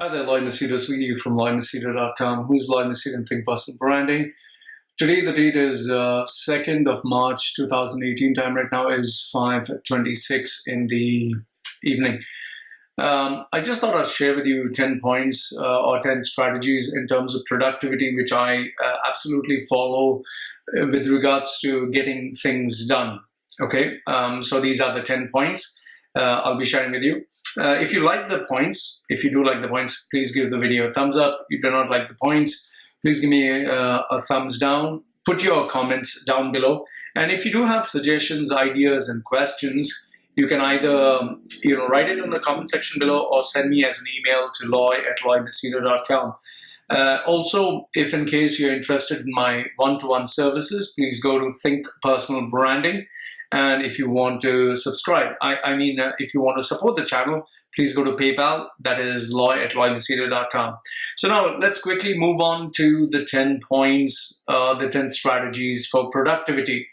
Hi there, Lloyd Machedo speaking from lloydmachedo.com. Who's Lloyd Machedo and Think Personal Branding? Today the date is 2nd of March 2018. Time right now is 5:26 in the evening. I just thought I'd share with you 10 points or 10 strategies in terms of productivity, which I absolutely follow with regards to getting things done. Okay, so these are the 10 points I'll be sharing with you. If you like the points, if you do like the points, please give the video a thumbs up. If you do not like the points, please give me a thumbs down. Put your comments down below. And if you do have suggestions, ideas, and questions, you can either write it in the comment section below or send me as an email to lloyd@lloydmachedo.com. Also, if in case you're interested in my one-to-one services, please go to Think Personal Branding. And if you want to subscribe, if you want to support the channel, please go to PayPal. That is lloyd@lloydmachedo.com. So now let's quickly move on to the 10 points, the 10 strategies for productivity.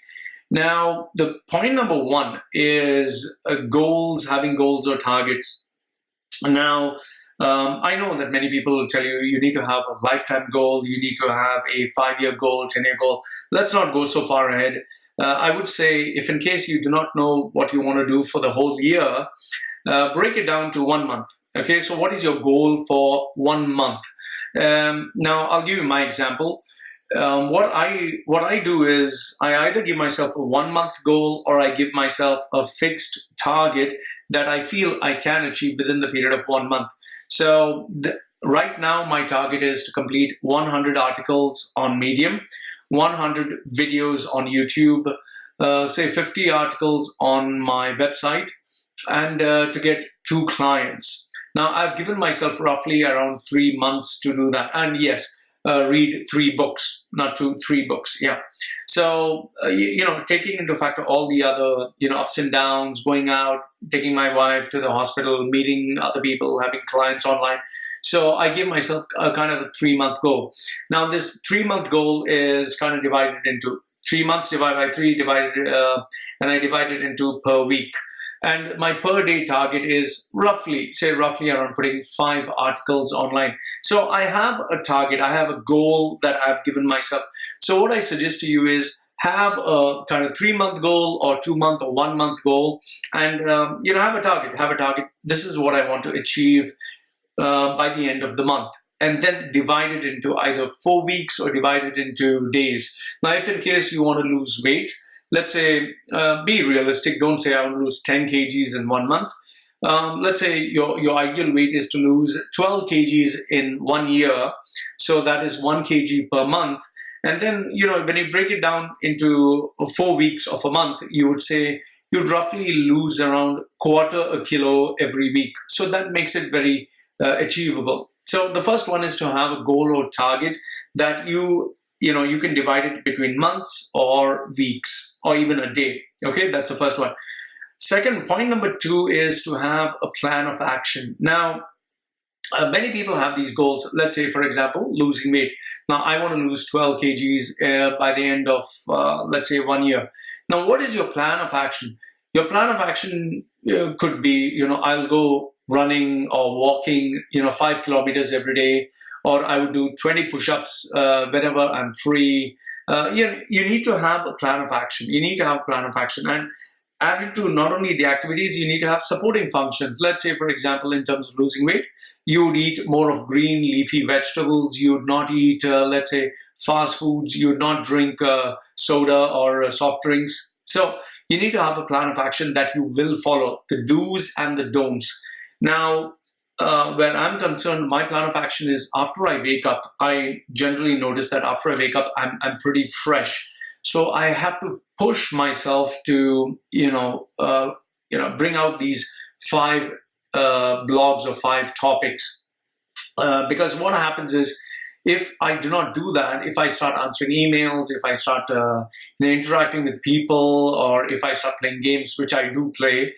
Now, the point number one is goals, having goals or targets. Now, I know that many people will tell you, you need to have a lifetime goal, you need to have a 5-year goal, 10-year goal. Let's not go so far ahead. I would say, if in case you do not know what you want to do for the whole year, break it down to 1 month. Okay, so what is your goal for 1 month? Now, I'll give you my example. What I do is I either give myself a 1-month goal or I give myself a fixed target that I feel I can achieve within the period of 1 month. So right now, my target is to complete 100 articles on Medium, 100 videos on YouTube, say 50 articles on my website, and to get 2 clients. Now, I've given myself roughly around 3 months to do that. And yes, read 3 books, not 2, 3 books. Yeah. So, taking into factor all the other, ups and downs, going out, taking my wife to the hospital, meeting other people, having clients online. So I give myself a kind of a 3-month goal. Now, this 3-month goal is kind of divided into 3 months divided by 3, and I divide it into per week. And my per day target is roughly around putting 5 articles online. So I have a target, I have a goal that I've given myself. So what I suggest to you is have a kind of 3-month goal or 2-month or 1-month goal, and have a target. This is what I want to achieve by the end of the month, and then divide it into either 4 weeks or divide it into days. Now, if in case you want to lose weight, let's say, be realistic. Don't say I want to lose 10 kgs in 1 month. Let's say your ideal weight is to lose 12 kgs in 1 year. So that is 1 kg per month. And then, when you break it down into 4 weeks of a month, you would say you'd roughly lose around 1/4 kilo every week. So that makes it very achievable. So the first one is to have a goal or target that you can divide it between months or weeks or even a day. Okay, that's the first one. Second, point number 2 is to have a plan of action. Now, many people have these goals. Let's say, for example, losing weight. Now, I want to lose 12 kgs by the end of, let's say, 1 year. Now, what is your plan of action? Your plan of action could be, I'll go running or walking, 5 kilometers every day, or I would do 20 push-ups whenever I'm free. You need to have a plan of action. You need to have a plan of action. And added to not only the activities, you need to have supporting functions. Let's say, for example, in terms of losing weight, you would eat more of green leafy vegetables. You would not eat, let's say, fast foods. You would not drink soda or soft drinks. So you need to have a plan of action that you will follow, the do's and the don'ts. Now, where I'm concerned, my plan of action is after I wake up, I generally notice that after I wake up, I'm pretty fresh. So I have to push myself to, bring out these 5 blogs or 5 topics. Because what happens is, if I do not do that, if I start answering emails, if I start interacting with people, or if I start playing games, which I do play,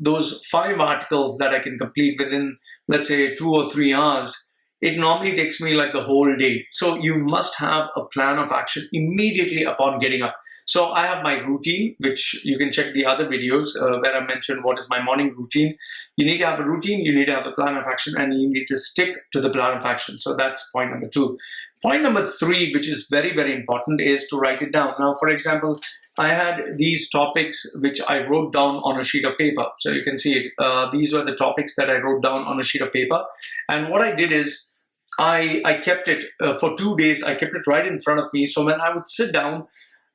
those 5 articles that I can complete within, let's say, 2 or 3 hours, it normally takes me like the whole day. So you must have a plan of action immediately upon getting up. So I have my routine, which you can check the other videos where I mentioned what is my morning routine. You need to have a routine, you need to have a plan of action, and you need to stick to the plan of action. So that's point number 2. Point number 3, which is very, very important, is to write it down. Now, for example, I had these topics which I wrote down on a sheet of paper. So you can see it. These were the topics that I wrote down on a sheet of paper. And what I did is I kept it for 2 days. I kept it right in front of me. So when I would sit down,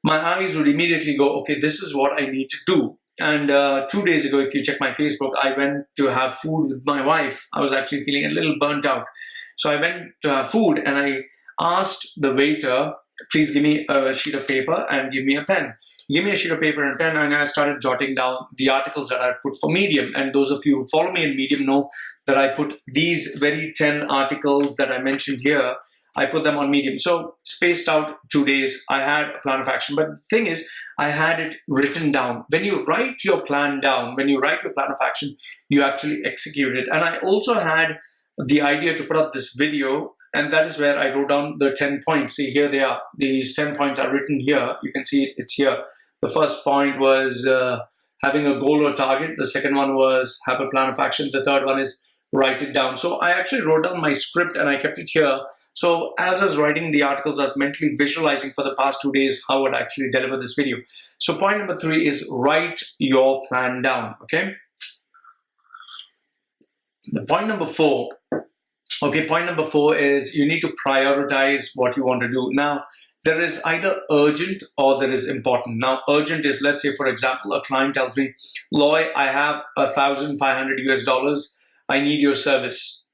my eyes would immediately go, okay, this is what I need to do. And 2 days ago, if you check my Facebook, I went to have food with my wife. I was actually feeling a little burnt out. So I went to have food and I asked the waiter, please give me a sheet of paper and give me a pen. Give me a sheet of paper and pen, and I started jotting down the articles that I put for Medium. And those of you who follow me in Medium know that I put these very 10 articles that I mentioned here, I put them on Medium. So spaced out 2 days, I had a plan of action. But the thing is, I had it written down. When you write your plan down, when you write your plan of action, you actually execute it. And I also had the idea to put up this video, and that is where I wrote down the 10 points. See, here they are. These 10 points are written here. You can see it, it's here. The first point was having a goal or target. The second one was have a plan of action. The third one is write it down. So I actually wrote down my script and I kept it here. So as I was writing the articles, I was mentally visualizing for the past 2 days how I would actually deliver this video. So point number 3 is write your plan down, okay? The point number 4, okay, point number 4 is you need to prioritize what you want to do. Now, there is either urgent or there is important. Now, urgent is, let's say, for example, a client tells me, Loy, I have $1,500 US. I need your service.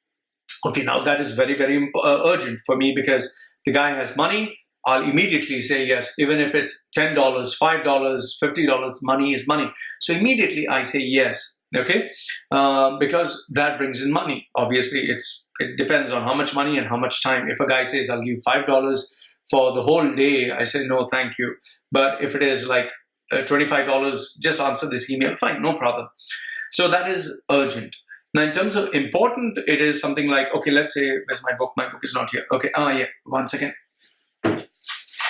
Okay, now that is very, very urgent for me because the guy has money. I'll immediately say yes, even if it's $10, $5, $50, money is money. So immediately I say yes, okay? Because that brings in money. Obviously, it depends on how much money and how much time. If a guy says, I'll give $5 for the whole day, I say, no, thank you. But if it is like $25, just answer this email, fine, no problem. So that is urgent. Now, in terms of important, it is something like, okay, let's say, where's my book? My book is not here. Okay, yeah, 1 second.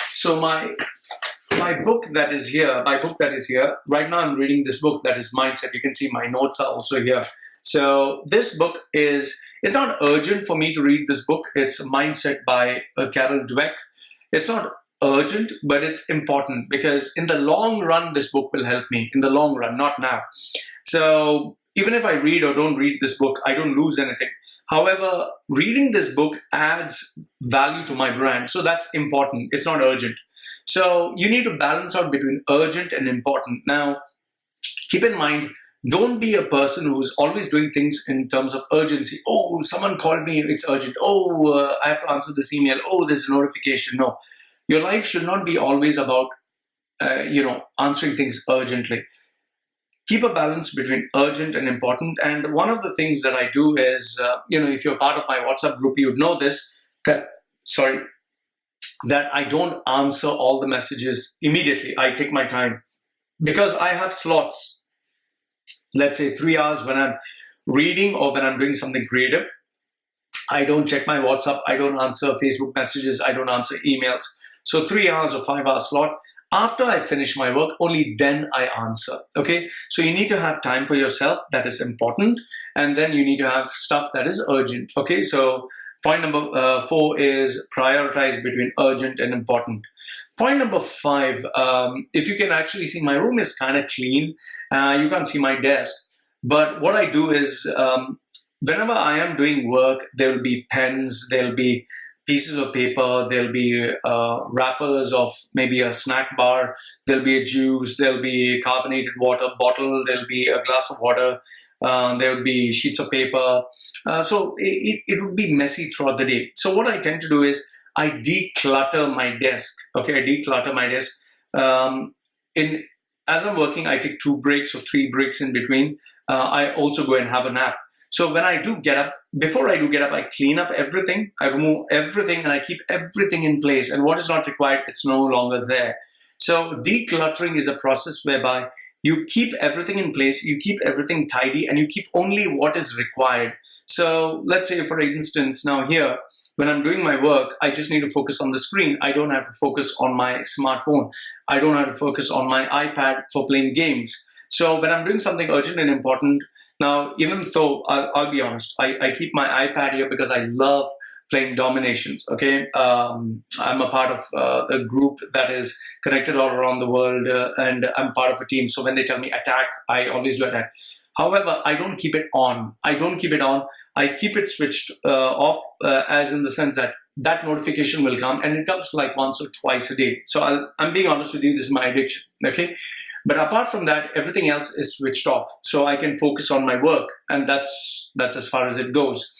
So my book that is here, right now I'm reading this book that is Mindset. You can see my notes are also here. So this book it's not urgent for me to read this book. It's Mindset by Carol Dweck. It's not urgent, but it's important because in the long run, this book will help me. In the long run, not now. So even if I read or don't read this book, I don't lose anything. However, reading this book adds value to my brand. So that's important. It's not urgent. So you need to balance out between urgent and important. Now, keep in mind, don't be a person who's always doing things in terms of urgency. Oh, someone called me, it's urgent. Oh, I have to answer this email. Oh, there's a notification. No, your life should not be always about, answering things urgently. Keep a balance between urgent and important. And one of the things that I do is, if you're part of my WhatsApp group, you would know this, that I don't answer all the messages immediately. I take my time because I have slots. Let's say 3 hours when I'm reading or when I'm doing something creative. I don't check my WhatsApp. I don't answer Facebook messages. I don't answer emails. So 3 hours or 5 hour slot. After I finish my work, only then I answer, okay? So you need to have time for yourself. That is important. And then you need to have stuff that is urgent, okay? So point number 4 is prioritize between urgent and important. Point number 5, if you can actually see, my room is kind of clean. You can't see my desk. But what I do is whenever I am doing work, there will be pens, there will be pieces of paper, there'll be wrappers of maybe a snack bar, there'll be a juice, there'll be carbonated water bottle, there'll be a glass of water, there will be sheets of paper. So it would be messy throughout the day. So what I tend to do is I declutter my desk. Okay, I declutter my desk. As I'm working, I take 2 breaks or 3 breaks in between. I also go and have a nap. So when I do get up, before I do get up, I clean up everything, I remove everything, and I keep everything in place. And what is not required, it's no longer there. So decluttering is a process whereby you keep everything in place, you keep everything tidy, and you keep only what is required. So let's say, for instance, now here, when I'm doing my work, I just need to focus on the screen. I don't have to focus on my smartphone. I don't have to focus on my iPad for playing games. So when I'm doing something urgent and important, now, even though I'll be honest, I keep my iPad here because I love playing dominations. Okay, I'm a part of a group that is connected all around the world, and I'm part of a team. So when they tell me attack, I always do attack. However, I don't keep it on. I don't keep it on. I keep it switched off, as in the sense that that notification will come, and it comes like once or twice a day. So I'm being honest with you. This is my addiction. Okay. But apart from that, everything else is switched off, so I can focus on my work, and that's as far as it goes.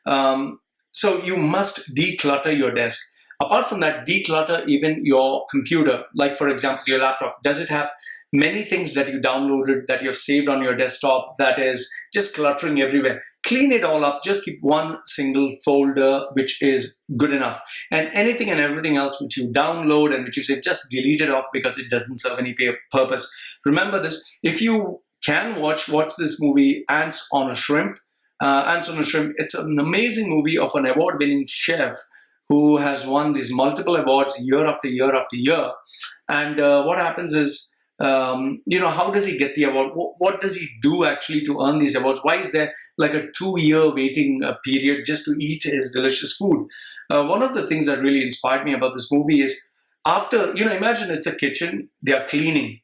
So you must declutter your desk. Apart from that, declutter even your computer. Like for example, your laptop. Does it have many things that you downloaded, that you have saved on your desktop, that is just cluttering everywhere? Clean it all up. Just keep one single folder, which is good enough. And anything and everything else which you download and which you say, just delete it off because it doesn't serve any purpose. Remember this. If you can watch this movie, Ants on a Shrimp. Ants on a Shrimp. It's an amazing movie of an award-winning chef who has won these multiple awards year after year after year. And what happens is, how does he get the award? What does he do actually to earn these awards? Why is there like a 2-year waiting period just to eat his delicious food? One of the things that really inspired me about this movie is, after, imagine it's a kitchen, they are cleaning.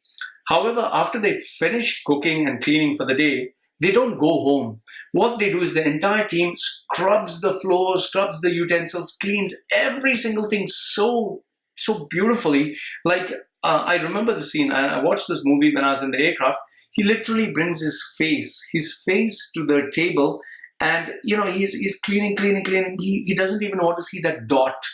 However, after they finish cooking and cleaning for the day, they don't go home. What they do is the entire team scrubs the floors, scrubs the utensils, cleans every single thing so beautifully. Like, I remember the scene, and I watched this movie when I was in the aircraft. He literally brings his face to the table, and he's cleaning. He doesn't even want to see that dot.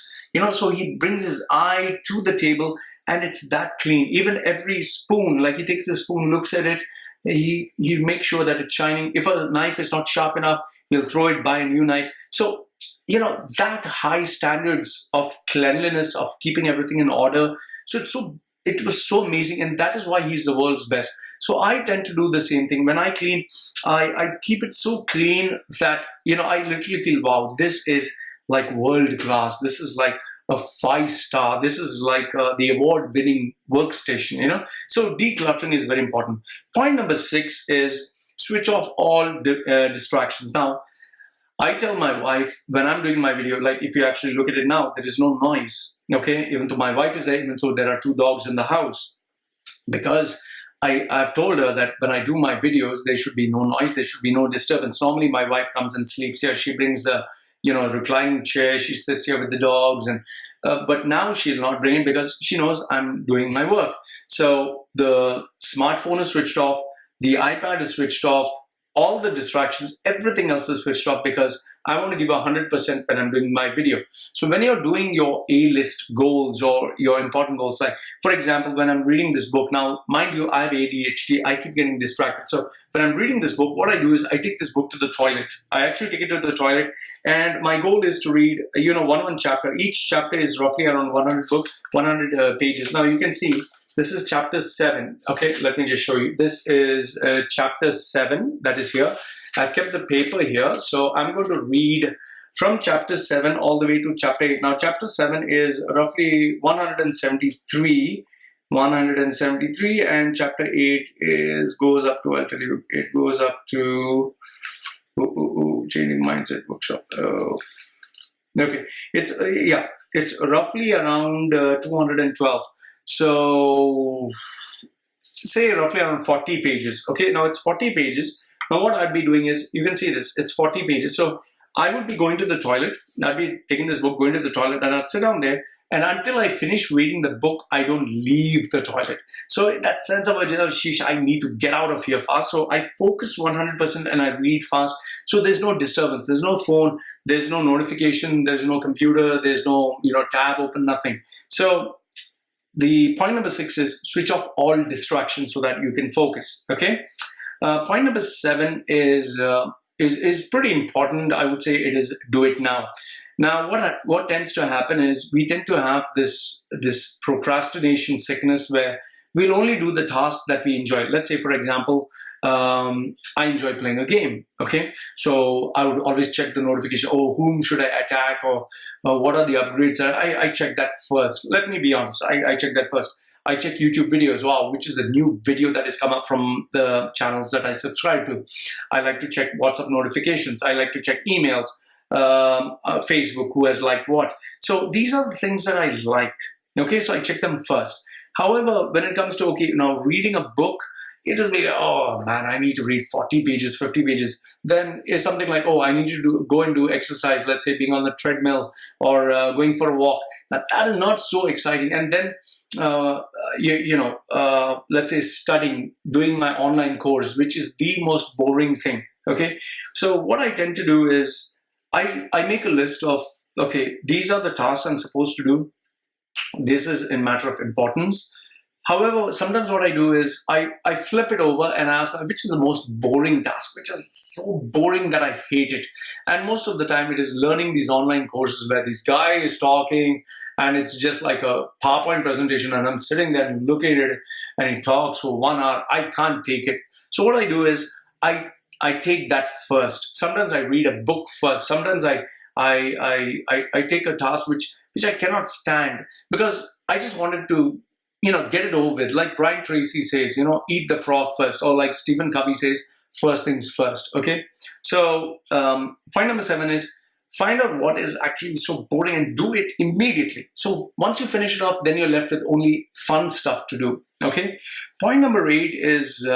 So he brings his eye to the table, and it's that clean. Even every spoon, like he takes the spoon, looks at it, he makes sure that it's shining. If a knife is not sharp enough, he'll throw it, buy a new knife. So, that high standards of cleanliness, of keeping everything in order. So it was so amazing, and that is why he's the world's best. So I tend to do the same thing. When I clean, I keep it so clean that, I literally feel, wow, this is like world class. This is like a 5-star. This is like the award-winning workstation, So decluttering is very important. Point number 6 is switch off all distractions. Now, I tell my wife when I'm doing my video, like if you actually look at it now, there is no noise. Okay, even though my wife is there, even though there are 2 dogs in the house, because I've told her that when I do my videos, there should be no noise, there should be no disturbance. Normally, my wife comes and sleeps here. She brings a reclining chair. She sits here with the dogs, and but now she'll not bring it because she knows I'm doing my work. So the smartphone is switched off, the iPad is switched off. All the distractions, everything else is switched off because I want to give 100% when I'm doing my video. So when you're doing your A-list goals or your important goals, like for example, when I'm reading this book, now mind you, I have ADHD, I keep getting distracted. So when I'm reading this book, what I do is I take this book to the toilet. I actually take it to the toilet, and my goal is to read, one chapter. Each chapter is roughly around 100 pages. Now you can see, this is chapter 7. Okay, let me just show you. This is chapter 7 that is here. I've kept the paper here. So I'm going to read from chapter 7 all the way to chapter 8. Now, chapter 7 is roughly 173. And chapter 8 goes up to, I'll tell you, it goes up to Changing Mindset Workshop. Okay, it's roughly around 212. So say roughly around 40 pages. Okay, now it's 40 pages. Now what I'd be doing is, you can see this, it's 40 pages. So I would be going to the toilet. I'd be taking this book, going to the toilet, and I'd sit down there. And until I finish reading the book, I don't leave the toilet. So that sense of sheesh, I need to get out of here fast. So I focus 100% and I read fast. So there's no disturbance. There's no phone. There's no notification. There's no computer. There's no tab open, nothing. So the point number 6 is switch off all distractions so that you can focus. Okay. Point number 7 is pretty important. I would say it is do it now. Now, what tends to happen is we tend to have this procrastination sickness where we'll only do the tasks that we enjoy. Let's say, for example, I enjoy playing a game. Okay, so I would always check the notification. Oh, whom should I attack, or what are the upgrades? I check that first. Let me be honest. I check that first. I check YouTube videos. Wow, which is the new video that has come up from the channels that I subscribe to. I like to check WhatsApp notifications. I like to check emails, Facebook, who has liked what. So these are the things that I like. Okay, so I check them first. However, when it comes to, okay, now reading a book, it is like, oh man, I need to read 40 pages, 50 pages. Then it's something like, oh, I need to go and do exercise, let's say being on the treadmill or going for a walk. Now, that is not so exciting. And then, let's say studying, doing my online course, which is the most boring thing. Okay, so what I tend to do is I make a list of, okay, these are the tasks I'm supposed to do. This is a matter of importance. However, sometimes what I do is I flip it over and ask, which is the most boring task, which is so boring that I hate it. And most of the time it is learning these online courses where this guy is talking and it's just like a PowerPoint presentation and I'm sitting there and looking at it and he talks for 1 hour. I can't take it. So what I do is I take that first. Sometimes I read a book first. Sometimes I take a task which I cannot stand because I just wanted to, get it over with. Like Brian Tracy says, eat the frog first, or like Stephen Covey says, first things first. Okay. So point number 7 is find out what is actually so boring and do it immediately. So once you finish it off, then you're left with only fun stuff to do. Okay. Point number 8 is,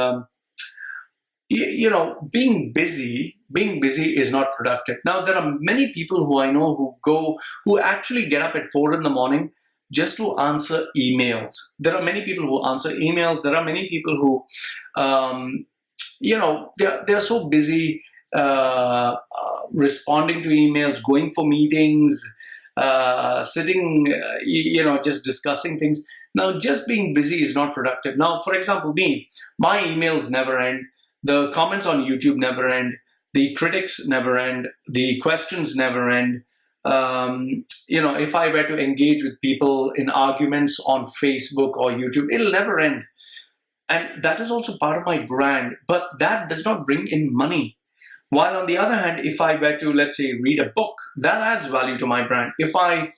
being busy is not productive. Now, there are many people who I know who actually get up at 4 in the morning just to answer emails. There are many people who answer emails. There are many people who, they're so busy responding to emails, going for meetings, sitting, just discussing things. Now, just being busy is not productive. Now, for example, my emails never end. The comments on YouTube never end. The critics never end. The questions never end. If I were to engage with people in arguments on Facebook or YouTube, it'll never end. And that is also part of my brand, but that does not bring in money. While on the other hand, if I were to, let's say, read a book, that adds value to my brand. If I,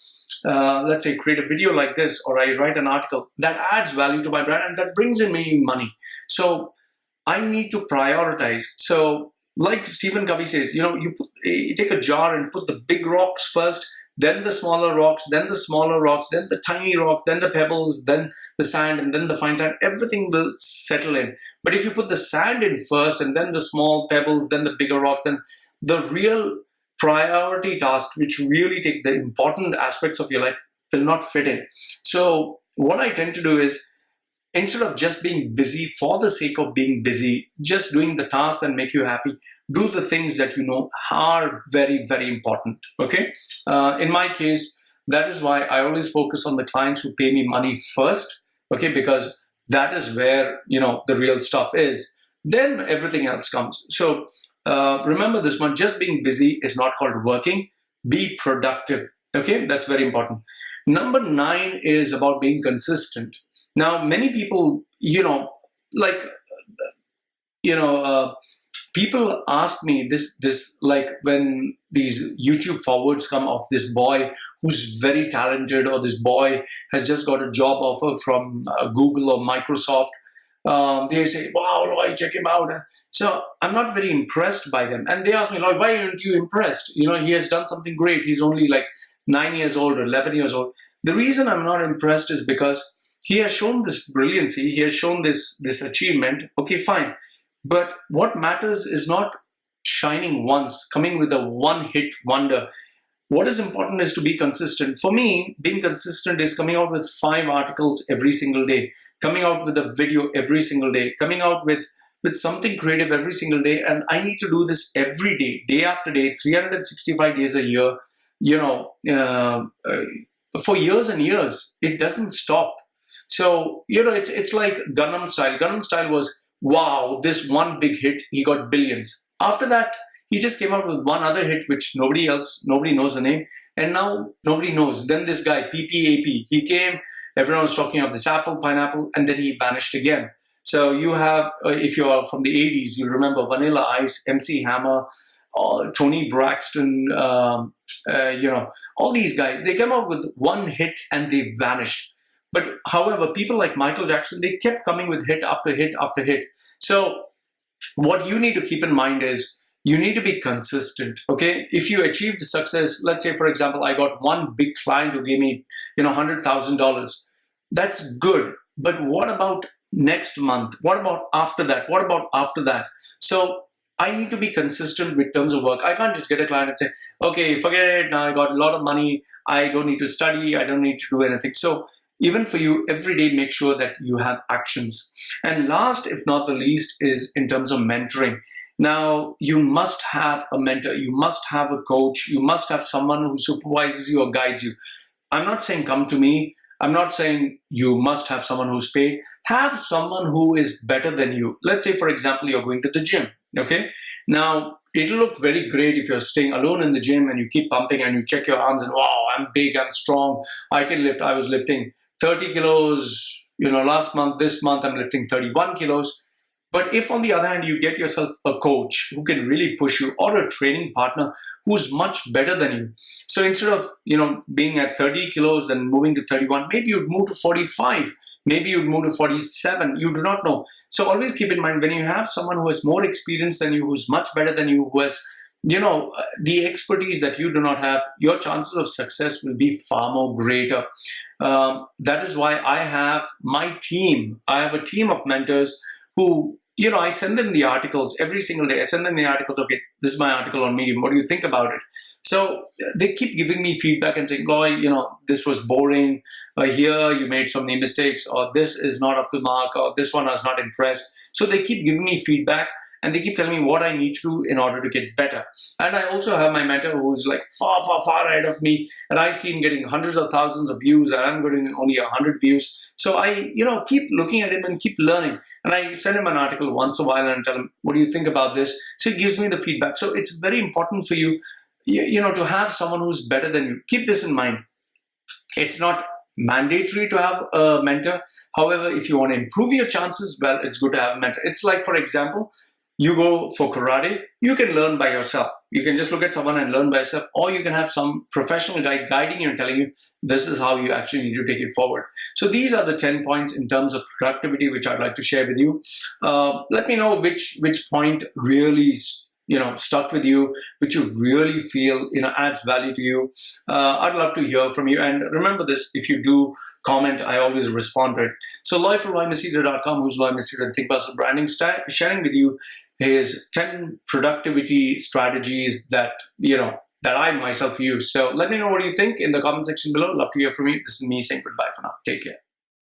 let's say, create a video like this, or I write an article, that adds value to my brand and that brings in me money. So I need to prioritize. So like Stephen Covey says, you take a jar and put the big rocks first, then the smaller rocks, then the smaller rocks, then the tiny rocks, then the pebbles, then the sand, and then the fine sand. Everything will settle in. But if you put the sand in first, and then the small pebbles, then the bigger rocks, then the real priority tasks, which really take the important aspects of your life, will not fit in. So what I tend to do is, instead of just being busy for the sake of being busy, just doing the tasks that make you happy, do the things that are very, very important. Okay. In my case, that is why I always focus on the clients who pay me money first. Okay. Because that is where, the real stuff is. Then everything else comes. So remember this one, just being busy is not called working. Be productive. Okay. That's very important. Number 9 is about being consistent. Now, many people, people ask me this, like when these YouTube forwards come of this boy who's very talented, or this boy has just got a job offer from Google or Microsoft. They say, wow, Lloyd, check him out. So I'm not very impressed by them. And they ask me, Lloyd, why aren't you impressed? He has done something great. He's only like 9 years old or 11 years old. The reason I'm not impressed is because he has shown this brilliancy. He has shown this achievement. Okay, fine. But what matters is not shining once, coming with a one-hit wonder. What is important is to be consistent. For me, being consistent is coming out with 5 articles every single day, coming out with a video every single day, coming out with something creative every single day. And I need to do this every day, day after day, 365 days a year, for years and years. It doesn't stop. So, it's like Gangnam Style. Gangnam Style was, wow, this one big hit, he got billions. After that, He just came out with one other hit, which nobody knows the name. And now nobody knows. Then this guy, PPAP, he came, everyone was talking of this apple, pineapple, and then he vanished again. So you have, if you are from the 80s, you remember Vanilla Ice, MC Hammer, Tony Braxton, all these guys, they came out with one hit and they vanished. But however, people like Michael Jackson, they kept coming with hit after hit after hit. So what you need to keep in mind is you need to be consistent, okay? If you achieve the success, let's say, for example, I got one big client who gave me, $100,000. That's good. But what about next month? What about after that? What about after that? So I need to be consistent with terms of work. I can't just get a client and say, okay, forget it. Now I got a lot of money. I don't need to study. I don't need to do anything. So even for you, every day, make sure that you have actions. And last, if not the least, is in terms of mentoring. Now, you must have a mentor. You must have a coach. You must have someone who supervises you or guides you. I'm not saying come to me. I'm not saying you must have someone who's paid. Have someone who is better than you. Let's say, for example, you're going to the gym. Okay. Now, it'll look very great if you're staying alone in the gym and you keep pumping and you check your arms and wow, I'm big, I'm strong, I can lift. I was lifting 30 kilos, last month, this month I'm lifting 31 kilos. But if on the other hand, you get yourself a coach who can really push you or a training partner who's much better than you. So instead of, being at 30 kilos and moving to 31, maybe you'd move to 45, maybe you'd move to 47. You do not know. So always keep in mind when you have someone who has more experience than you, who's much better than you, who has, the expertise that you do not have, your chances of success will be far more greater. That is why I have my team. I have a team of mentors who, I send them the articles every single day. I send them the articles. Okay, this is my article on Medium. What do you think about it? So they keep giving me feedback and saying, Loy, this was boring. Here you made so many mistakes, or this is not up to mark, or this one was not impressed. So they keep giving me feedback and they keep telling me what I need to do in order to get better. And I also have my mentor who is like far, far, far ahead of me. And I see him getting hundreds of thousands of views and I'm getting only 100 views. So I, keep looking at him and keep learning. And I send him an article once in a while and tell him, what do you think about this? So he gives me the feedback. So it's very important for you, to have someone who's better than you. Keep this in mind. It's not mandatory to have a mentor. However, if you want to improve your chances, well, it's good to have a mentor. It's like, for example, you go for karate, you can learn by yourself. You can just look at someone and learn by yourself, or you can have some professional guy guiding you and telling you, this is how you actually need to take it forward. So these are the 10 points in terms of productivity, which I'd like to share with you. Let me know which point really, stuck with you, which you really feel, adds value to you. I'd love to hear from you. And remember this, if you do comment, I always respond to it. So Loy from Machedo.com, who's Loy Machedo and Think Personal Branding, sharing with you his 10 productivity strategies that, that I myself use. So let me know what you think in the comment section below. Love to hear from you. This is me saying goodbye for now. Take care.